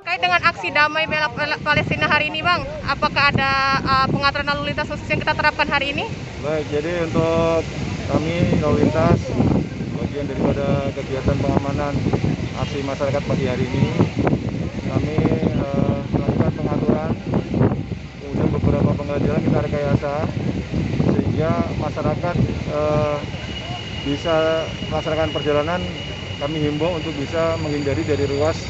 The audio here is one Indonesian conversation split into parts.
Terkait dengan aksi damai bela Palestina hari ini, Bang, apakah ada pengaturan lalu lintas khusus yang kita terapkan hari ini? Baik, jadi untuk kami lalu lintas bagian daripada kegiatan pengamanan aksi masyarakat pagi hari ini, kami melakukan pengaturan, kemudian beberapa pengajaran kita rekayasa sehingga masyarakat bisa melaksanakan perjalanan. Kami himbau untuk bisa menghindari dari ruas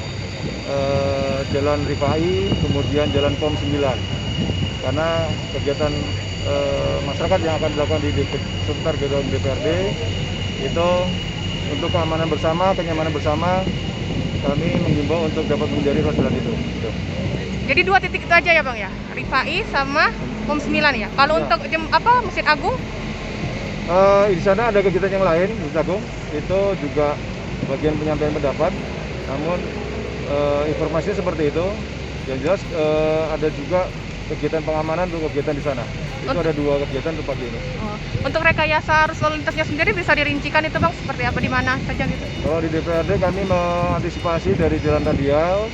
Jalan Rifai, kemudian Jalan Pom 9, karena kegiatan masyarakat yang akan dilakukan di sekitar gedung DPRD itu untuk keamanan bersama, kenyamanan bersama, kami menghimbau untuk dapat menghindari ruas jalan itu. Jadi 2 titik itu aja ya, Bang ya, Rifai sama Pom 9 ya. Kalau ya. Untuk Masjid Agung? Di sana ada kegiatan yang lain, Masjid Agung itu juga bagian penyampaian pendapat, namun informasinya seperti itu. Yang jelas ada juga kegiatan pengamanan untuk kegiatan di sana. Itu ada 2 kegiatan untuk pagi ini. Untuk rekayasa arus lalu lintasnya sendiri bisa dirincikan itu, Bang, seperti apa, di mana saja gitu? Kalau di DPRD kami mengantisipasi dari Jalan Radial,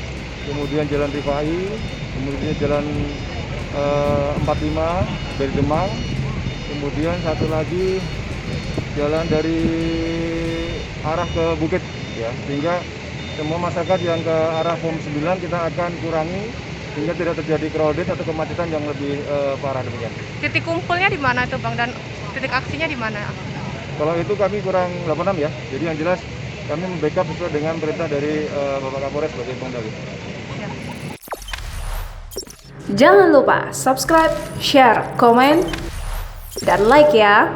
kemudian Jalan Rifai, kemudian Jalan 45 dari Demang, kemudian satu lagi jalan dari arah ke Bukit ya, sehingga semua masyarakat yang ke arah Pom 9 kita akan kurangi sehingga tidak terjadi crowded atau kemacetan yang lebih parah demikian. Titik kumpulnya di mana itu, Bang, dan titik aksinya di mana? Kalau itu kami kurang 86 ya. Jadi yang jelas kami membackup sesuai dengan perintah dari Bapak Kapolres sebagai pengendali. Ya. Jangan lupa subscribe, share, komen, dan like ya.